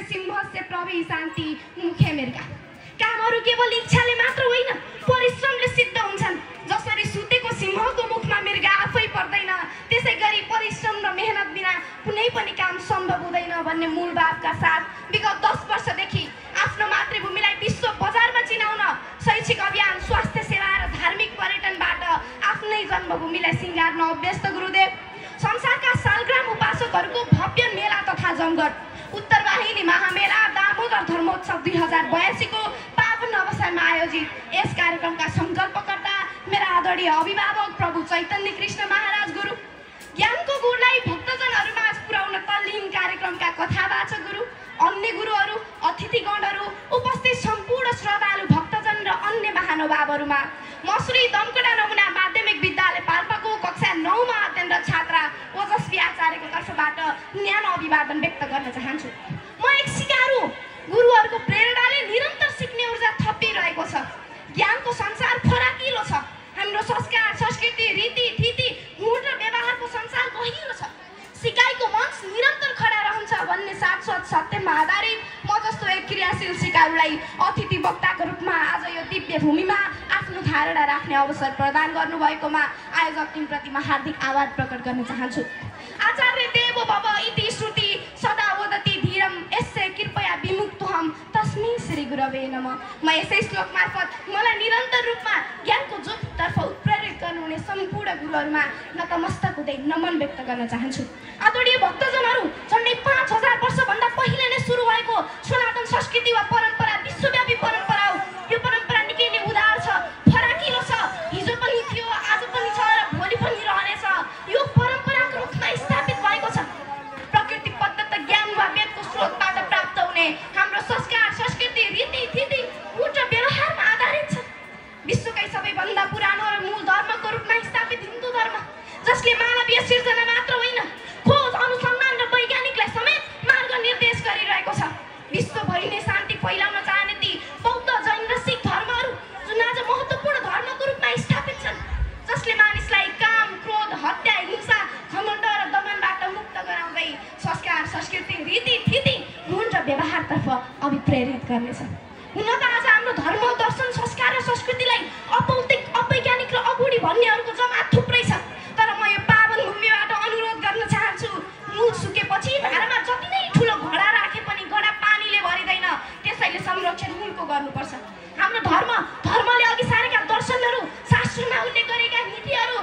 सिंहस्य प्रभि शान्ति मुख्य मेरका। कामहरू केवल इच्छाले मात्र होइन, परिश्रमले सिद्ध हुन्छन्। जसरी सुतेको सिंहको मुखमा मृग आफै पर्दैन, त्यसै गरी परिश्रम र मेहनत बिना कुनै पनि काम सम्भव हुँदैन भन्ने मूल भावका साथ विगत 10 वर्षदेखि आफ्नो मातृभूमिलाई विश्व बजारमा चिनाउन शैक्षिक अभियान, स्वास्थ्य सेवा र धार्मिक पर्यटनबाट आफ्नै जन्मभूमिलाई सिँगार्न अभ्यस्त गुरुदेव संसारका सालग्राम उपासकहरूको भव्य मेला तथा जमघट उत्तरवाहिनी महामेला दामोदर धर्मोत्सव 2082 को पावन अवसरमा आयोजित यस कार्यक्रमका सङ्कल्पकर्ता मेरा आदरणीय अभिभावक प्रभु चैतन्य कृष्ण महाराज गुरु, ज्ञानको गुणलाई भक्तजनहरूमाझ पुर्याउन तल्लीन कार्यक्रमका कथावाचक गुरु, अन्य गुरुहरू, अतिथिगणहरू, उपस्थित सम्पूर्ण श्रद्धालु भक्तजन र अन्य महानुभावहरूमा म श्री दमकडा नमुना माध्यमिक विद्यालय पाल्पाको कक्षा 9 मा अध्ययनरत छात्रा ओजस्वी आचार्यको तर्फबाट न्यानो अभिवादन व्यक्त गर्न चाहन्छु। म एक सिकारु, गुरुहरूको प्रेरणाले निरन्तर सिक्ने ऊर्जा थपिरहेको छ। ज्ञानको संसार फराकिलो छ। हाम्रो संस्कार, संस्कृति, रीति थिति, गुण र व्यवहारको संसार गहिरो छ। सिकाइको मञ्च निरन्तर खडा रहन्छ भन्ने शाश्वत सत्यमा आधारित म जस्तो एक क्रियाशील सिकारुलाई अतिथि वक्ताको रूपमा आज यो दिव्य भूमिमा आफ्नो धारणा राख्ने अवसर प्रदान गर्नुभएकोमा आयोजक टिमप्रति म हार्दिक आभार प्रकट गर्न चाहन्छु। आचार्य देवो भव इति श्रुति सदा वदति धीरम यस्य कृपया विमुक्तोहम तस्मै श्री गुरवे नमः। म यसै श्लोक मार्फत मलाई निरन्तर रूपमा ज्ञानको ज्योतितर्फ उत्प्रेरित गर्नुहुने सम्पूर्ण गुरुहरूमा नतमस्तक हुँदै नमन व्यक्त गर्न चाहन्छु। आदरणीय भक्तजनहरू, झन्डै 5000 वर्षभन्दा पहिले नै सुरु भएको सनातन संस्कृति वा परम्परा विश्वव्यापी परम्परा हो। यो परम्परा निकै नै उदार छ, फराकिलो छ। हिजो पनि थियो, आज पनि छ र भोलि पनि रहनेछ। यो परम्पराको रूपमा स्थापित भएको छ। प्रकृति प्रदत्त ज्ञान वा वेदको स्रोतबाट प्राप्त हुने हाम्रो संस्कार, संस्कृति, रीति थिति, गुण र व्यवहारमा आधारित छ। विश्वकै सबैभन्दा पुरानो र मूल धर्मको रूपमा स्थापित हिन्दू धर्म, जसले मानवीय सिर्जना मात्र होइन, खोज, अनुसन्धान र वैज्ञानिकलाई समेत मार्ग निर्देश गरिरहेको छ। विश्वभरि नै शान्ति फैलाउन चाहने ती बौद्ध, जैन र सिख धर्महरू जुन आज महत्त्वपूर्ण धर्मको रूपमा स्थापित छन्, जसले मानिसलाई काम, क्रोध, हत्या, हिंसा, घमण्ड र दमनबाट मुक्त गराउँदै संस्कार, संस्कृति, रीति थिति, गुण र व्यवहारतर्फ अभिप्रेरित गर्नेछ। हुन त आज हाम्रो धर्म, दर्शन, संस्कार र संस्कृतिलाई अभौतिक, अवैज्ञानिक र अगुडी भन्नेहरूको जमात थुप्रै छ। तर म यो पावन भूमिबाट अनुरोध गर्न चाहन्छु, मूल सुकेपछि भाँडामा जति नै ठुलो घडा राखे पनि घडा पानीले भरिँदैन। त्यसैले संरक्षण मूलको गर्नुपर्छ। हाम्रो धर्मले अघि सारेका दर्शनहरू, शास्त्रमा उल्लेख गरेका नीतिहरू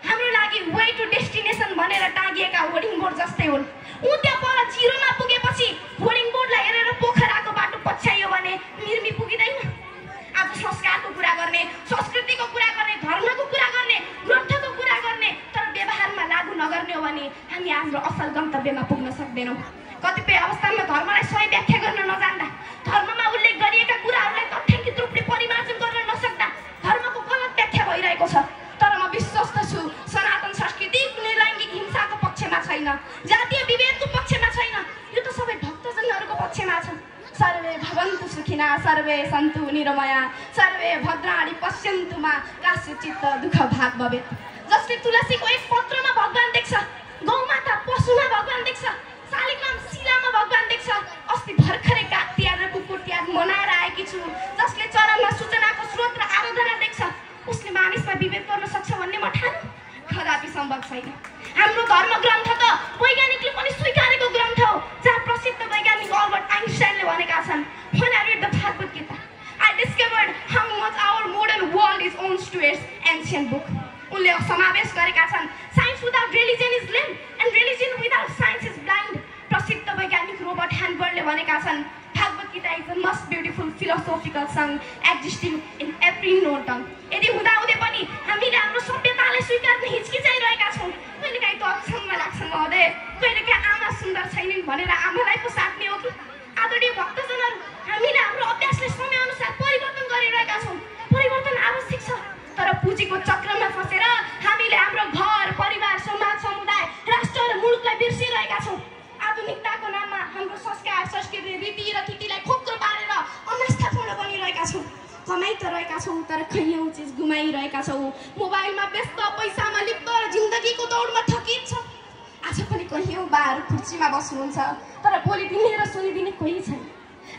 हाम्रो लागि वे टु डेस्टिनेसन भनेर टाँगिएका होर्डिङ बोर्ड जस्तै हुन्। त्यहाँ पर जिरोमा पुगेपछि होर्डिङ बोर्डलाई हेरेर पोखराको बाटो पछ्याइयो भने निर्मी पुगिँदैन। आज संस्कारको कुरा गर्ने, संस्कृतिको कुरा गर्ने, धर्मको कुरा गर्ने, ग्रन्थको कुरा गर्ने, तर व्यवहारमा लागू नगर्ने हो भने हामी हाम्रो असल गन्तव्यमा पुग्न सक्दैनौँ। कतिपय अवस्थामा धर्मलाई सही व्याख्या गर्न नजान्दा, धर्ममा उल्लेख गरिएका कुराहरूलाई तथ्याङ्कित रूपले परिमार्जन गर्न नसक्दा धर्मको गलत व्याख्या भइरहेको छ। तर म विश्वस्त छु, सनातन संस्कृति कुनै लैङ्गिक हिंसाको पक्षमा छैन, जातीय विभेदको पक्षमा छैन। यो त सबै भक्तजनहरूको पक्षमा छ। सर्वे भवन्तु सुखिना, सर्वे सन्तु निरामया, सर्वे भद्राणि पश्यन्तु मा कस्यचित् दुःख भाग भवेत्। जसले तुलसीको एक पत्रमा भगवान देख्छ, गौमाता पशुमा भगवान देख्छ, शालिग्राम शिलामा भगवान देख्छ। अस्ति भर्खरै काग तिहार र कुकुर तिहार मनाएर आएकी छु। जसले चरणमा सूचनाको स्रोत र आराधना देख्छ, उसले मानिसमा विभेद गर्न सक्छ भन्ने म ठानु कदापि सम्भव छैन। हाम्रो धर्म ग्रन्थ त वैज्ञानिकले पनि स्वीकारेको ग्रन्थ हो, जहाँ प्रसिद्ध वैज्ञानिक अल्बर्ट आइन्स्टाइनले भनेका छन्, when I read the Bhagavad Gita, I discovered how much our modern world is owns to its ancient book. उनले समावेश गरेका छन्, science without religion is lame and religion without science is blind. प्रसिद्ध वैज्ञानिक Robert ह्यान्डबर्गले भनेका छन्, Bhagavad Gita is the most beautiful philosophical song existing in every known tongue. यदि हुँदाहुँदै पनि हामीले हाम्रो सभ्यतालाई स्वीकार्न हिचकिचाइरहेका छौँ। कहिलेकाहीँ त अचम्म लाग्छ महोदय, कहिलेकाहीँ आमा सुन्दर छैनन् भनेर आमालाई पो साट्ने हो कि? आदरणीय भक्तजनहरू, हामीले हाम्रो अभ्यासले समयअनुसार परिवर्तन गरिरहेका छौँ। परिवर्तन आवश्यक छ, तर पुँजीको चक्रमा फसेर हामीले हाम्रो घर, परिवार, समाज, समुदाय, राष्ट्र र मुलुकलाई बिर्सिरहेका छौँ। आधुनिकताको नाममा हाम्रो संस्कार, संस्कृति, रीति र थितिलाई खोक्रो पारेर अनास्थापूर्ण बनिरहेका छौँ। कमाइ त रहेका छौँ, तर कैयौँ चिज गुमाइरहेका छौँ। मोबाइलमा व्यस्त, पैसामा लिप्त र जिन्दगीको दौडमा थकित छ। आज पनि कहीँ बाहर कुर्सीमा बस्नुहुन्छ तर बोलिदिने र सुनिदिने कोही छैन।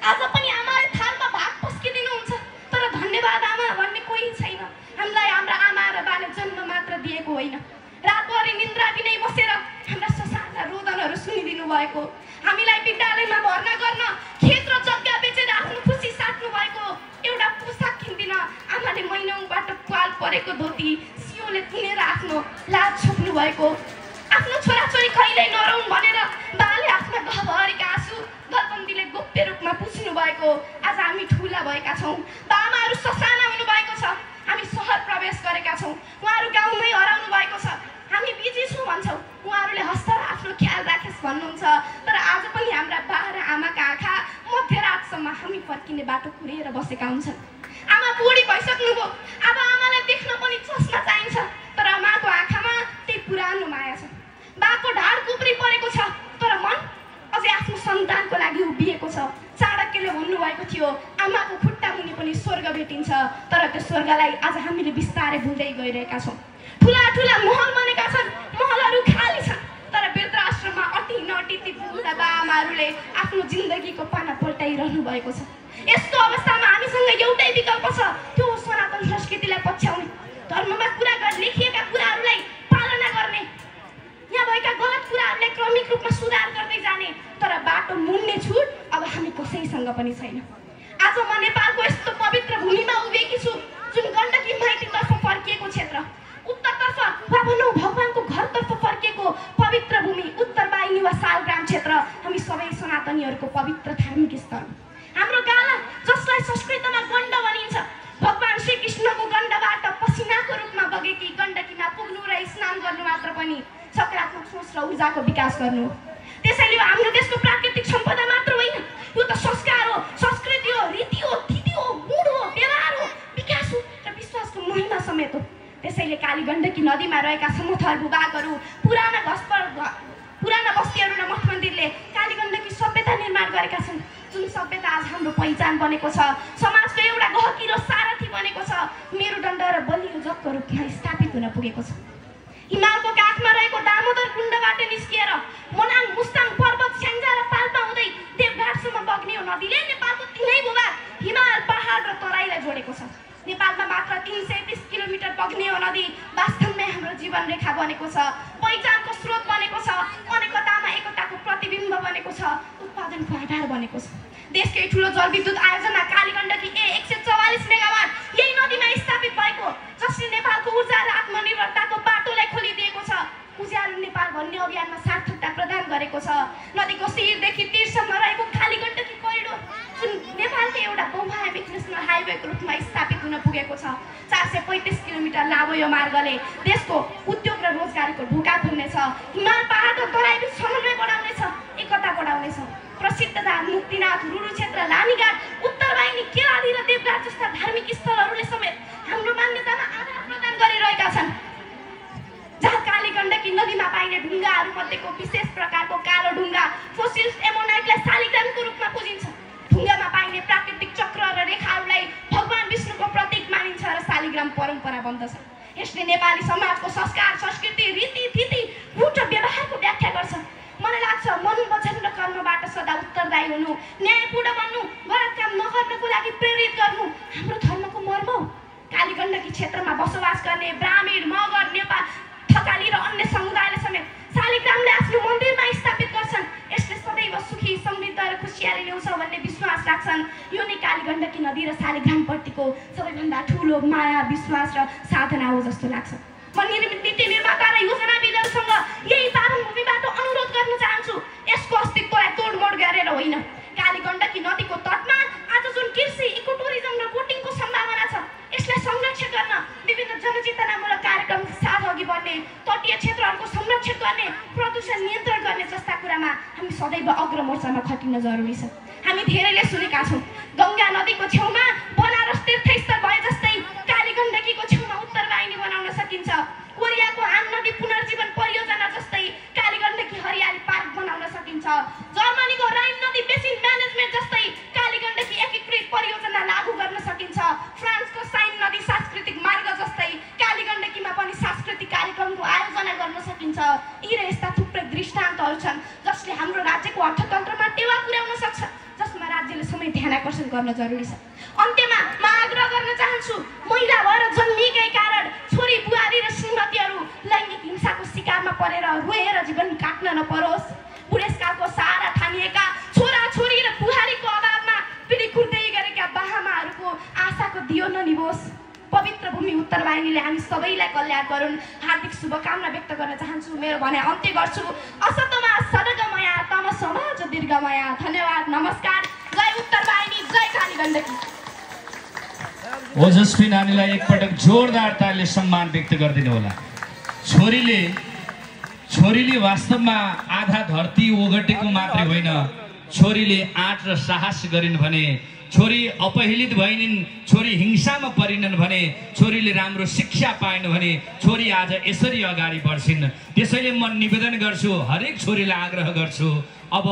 आज पनि आमाले थालमा भात पस्किदिनुहुन्छ तर धन्यवाद आमा भन्ने कोही छैन। हामीलाई हाम्रा आमा र बाले जन्म मात्र दिएको होइन, रातभरि निन्द्रा बिनै बसेर हाम्रा ससाना रोदनहरू सुनिदिनु भएको, हामीलाई विद्यालयमा भर्ना गर्न खेत र जग्गा बेचेर आफ्नो खुसी साट्नु भएको, एउटा पोसाक किन्दिन आमाले महिनौबाट पाल परेको धोती सियोले तुनेर आफ्नो लाज छोप्नु भएको, आफ्नो छोराछोरी कहिल्यै नरौन् भनेर बाले आफ्ना गहभरिका आँसु दलबन्दीले गोप्य रूपमा पुछ्नु भएको। आज हामी ठुला भएका छौँ, बामाहरू ससाना हुनुभएको छ, हामी सहर प्रवेश गरेका छौँ, उहाँहरू गाउँमै हराउनु भएको छ, हामी बिजी छौँ भन्छौँ, उहाँहरूले हस्तार आफ्नो ख्याल राखेस् भन्नुहुन्छ। तर आज पनि हाम्रा बा र आमाका आँखा मध्यरातसम्म हामी फर्किने बाटो कुरेर बसेका हुन्छन्। आमा बुढी भइसक्नुभयो, अब आमालाई देख्न पनि चस्मा चाहिन्छ, तर आमाको आँखामा त्यही पुरानो माया छ। बाको ढाड कुप्री परेको छ तर मन अझै आफ्नो सन्तानको लागि उभिएको छ। चाणक्यले भन्नुभएको थियो आमाको खुट्टा मुनि पनि स्वर्ग भेटिन्छ, तर त्यो स्वर्गलाई आज हामीले बिस्तारै भुल्दै गइरहेका छौँ। ठुला ठुला महल बनेका छन्, महलहरू खाली छन्, तर वृद्धाश्रममा अति नटी ती बुढा बाआमाहरूले आफ्नो जिन्दगीको पाना पल्टाइरहनु भएको छ। यस्तो अवस्थामा हामीसँग एउटै विकल्प छ, त्यो सनातन संस्कृतिलाई पछ्याउने, धर्ममा लेखिएका कुराहरूलाई पालना गर्ने, यहाँ भएका गलत कुराहरूलाई क्रमिक रूपमा सुधार गर्दै जाने। तर बाटो मुड्ने छुट अब हामी कसैसँग पनि छैन। आज म नेपालको यस्तो पवित्र भूमिमा उभिएकी छु जुन गण्डकी माइतीतर्फ फर्किएको क्षेत्र, उत्तरतर्फ वा भनौँ भगवानको घरतर्फ फर्किएको पवित्र भूमि, उत्तर वाहिनी वा सालग्राम क्षेत्र हामी सबै सनातनीहरूको पवित्र धार्मिक स्थल। हाम्रो गाला जसलाई संस्कृतमा गण्ड भनिन्छ, भगवान श्रीकृष्णको गण्डबाट पसिनाको रूपमा बगेकी गण्डकीमा पुग्नु र स्नान गर्नु मात्र पनि सकारात्मक सोच र ऊर्जाको विकास गर्नु हो। त्यसैले हाम्रो देशको प्राकृतिक सम्पदा मात्र होइन, यो त संस्कार हो, संस्कृति हो, रीति हो, तिथि हो, गुण हो, व्यवहार हो, विकास हो र विश्वासको महिमा समेत हो। त्यसैले कालीगण्डकी नदीमा रहेका समथर भूभागहरू, पुराना बस्तीहरू र मठ मन्दिरले कालीगण्डकी सभ्यता निर्माण गरेका छन्, जुन सभ्यता आज हाम्रो पहिचान बनेको छ, समाजको एउटा गहकिलो सारथी बनेको छ, मेरुदण्ड र बलियो जगको रूपमा स्थापित हुन पुगेको छ। हिमालको काखमा रहेको दामोदर कुण्डबाट निस्किएर मनाङ, मुस्ताङ, पर्वत, स्याङ्जा र पाल्पा हुँदै देवघाटसम्म बग्ने यो नदीले नेपालको तीनै भूभाग हिमाल, पहाड र तराईलाई जोडेको छ। नेपालमा मात्र 330 किलोमिटर बग्ने यो नदी वास्तवमै हाम्रो जीवन रेखा बनेको छ, पहिचानको स्रोत बनेको छ, अनेकतामा एकताको प्रतिबिम्ब बनेको छ, उत्पादनको आधार बनेको छ। देशकै ठुलो जलविद्युत आयोजना कालीगण्डकी 144 मेगावाट यही नदीमा स्थापित भएको, जसले नेपालको ऊर्जा र आत्मनिर्भरताको बाटोलाई खोलिदिएको छ। उज्यालो नेपाल भन्ने अभियानमा सार्थकता प्रदान गरेको छ। नदीको शिरदेखि तीरसम्म रहेको कालीगण्डकी कोरिडोर जुन नेपालको एउटा बहुआयामिक नेसनल हाइवेको रूपमा स्थापित हुन पुगेको छ। 435 किलोमिटर लामो यो मार्गले देशको उद्योग र रोजगारीको ढोका खोल्नेछ, हिमाल, पहाड र तराईबीच समन्वय बढाउनेछ, एकता बढाउनेछ। प्रसिद्ध मुक्तिनाथ, रुरु क्षेत्र, लालीघाट, उत्तर वाहिनी, केलादी र देवघाट जस्ता धार्मिक स्थलहरूले समेत हाम्रो मान्यतामा आधार प्रदान गरिरहेका छन्। जहाँ कालीगण्डकी नदीमा पाइने ढुङ्गाहरू मध्येको विशेष प्रकारको कालो ढुङ्गा फोसिल्स एमोनाइटलाई शालिग्रामको रूपमा पुजिन्छ। ढुङ्गामा पाइने प्राकृतिक चक्र र रेखाहरूलाई भगवान विष्णुको प्रतीक मानिन्छ र शालिग्राम परम्परा बन्दछ। यसले नेपाली समाजको संस्कार, संस्कृति, रीति, थिति, गुण र व्यवहारको व्याख्या गर्छ। मलाई लाग्छ मन, वचन र कर्मबाट सदा उत्तरदायी हुनु, न्यायपूर्ण बन्नु, गलत काम नगर्नको लागि प्रेरित गर्नु हाम्रो धर्मको मर्म हो। कालीगण्डकी क्षेत्रमा बसोबास गर्ने ब्राह्मण, मगर, नेपाल, थकाली र अन्य समुदायले समेत शालिग्रामले आफ्नो मन्दिरमा स्थापित गर्छन्। यसले सदैव सुखी, समृद्ध र खुसियाली ल्याउँछ भन्ने विश्वास राख्छन्। यो नै कालीगण्डकी नदी र शालिग्रामप्रतिको सबैभन्दा ठुलो माया, विश्वास र साधना हो जस्तो लाग्छ। म नीति निर्माता र योजनाविदहरूसँग यही पावन भूमिबाट अनुरोध गर्न चाहन्छु, यसको अस्तित्वलाई तोडमोड गरेर होइन। कालीगण्डकी नदीको तटमा आज जुन कृषि, इको टुरिज्म र बोटिङको सम्भावना छ, यसलाई संरक्षण गर्न विभिन्न जनचेतनामूलक कार्यक्रम साथ अघि बढ्ने, तटीय क्षेत्रहरूको संरक्षण गर्ने, प्रदूषण नियन्त्रण गर्ने जस्ता कुरामा हामी सदैव अग्रमोर्चामा खटिन जरुरी छ। हामी धेरैले सुनेका छौँ गङ्गा नदीको छेउमा बनारस तीर्थस्थल भए जस्तै कालीगण्डकीको छेउमा उत्तर वाहिनी बनाउन सकिन्छ। कोरियाको हान नदी पुनर्जीवन परियोजना जस्तै कालीगण्डकी हरियाली पार्क बनाउन सकिन्छ। जर्मनीको राइन नदी बेसिन म्यानेजमेन्ट जस्तै कालीगण्डकी एकीकृत परियोजना लागू गर्न सकिन्छ। फ्रान्सको साइन नदी सांस्कृतिक मार्ग जस्तै कालीगण्डकीमा पनि सांस्कृतिक कार्यक्रमको आयोजना गर्न सकिन्छ। यी र यस्ता थुप्रै दृष्टान्तहरू ध्यानाकर्षण गर्न जरुरी छ। अन्त्यमा म आग्रह गर्न चाहन्छु, महिला भएर जन्मिएकै कारण छोरी बुहारी र श्रीमतीहरू लैङ्गिक हिंसाको शिकारमा परेर रोएर जीवन काट्न नपरोस्। बुढेसकालको सहारा ठानिएका छोराछोरी र बुहारीको अभावमा पिँढी कुर्दै गरेका बाहामाहरूको आशाको दियो ननिभोस्। पवित्र भूमि उत्तरवाहिनीले हामी सबैलाई कल्याण गरून्। हार्दिक शुभकामना व्यक्त गर्न चाहन्छु। मेरो भनाइ अन्त्य गर्छु। असतमा सदगमया तमसमा ज्योतिर्गमया। धन्यवाद, नमस्कार। जय उत्तरवाहिनी, जय काली गण्डकी। ओजस्वी नानीलाई एकपटक जोरदार तालीले सम्मान व्यक्त गरिदिनु होला। छोरीले वास्तवमा आधा धरती ओगटेको मात्रै होइन, छोरीले आँट र साहस गरिन् भने, छोरी अपहेलित भइन्, छोरी हिंसामा परिनन् भने, छोरीले राम्रो शिक्षा पाइन् भने छोरी आज यसरी अगाडि बढ्छिन्। त्यसैले म निवेदन गर्छु, हरेक छोरीलाई आग्रह गर्छु, अब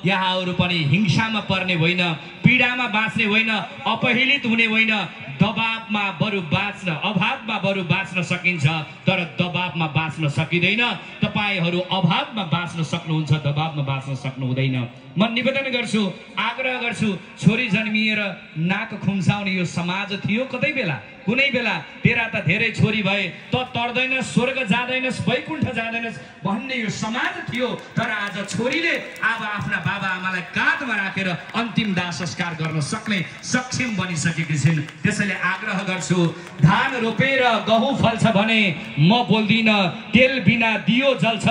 यहाँहरू पनि हिंसामा पर्ने होइन, पीडामा बाँच्ने होइन, अपहेलित हुने होइन, दबावमा बरु बाँच्न, अभावमा बरु बाँच्न सकिन्छ, तर दबावमा बाँच्न सकिँदैन। तपाईहरू अभावमा बाँच्न सक्नुहुन्छ, दबावमा बाँच्न सक्नु हुँदैन। म निवेदन गर्छु, आग्रह गर्छु, छोरी जन्मिएर नाक खुम्साउने यो समाज थियो कतै बेला, कुनै बेला तेरा त धेरै छोरी भए त तर्दैनस्, स्वर्ग जाँदैनस्, वैकुण्ठ जाँदैनस् भन्ने यो समाज थियो। तर आज छोरीले अब आफ्ना बाबा आमालाई काँधमा राखेर अन्तिम दाह संस्कार गर्न सक्ने सक्षम बनिसकेकी छिन्। त्यसैले आग्रह गर्छु, धान रोपेर गहुँ फल्छ भने म बोल्दिनँ, तेल बिना दियो जल्छ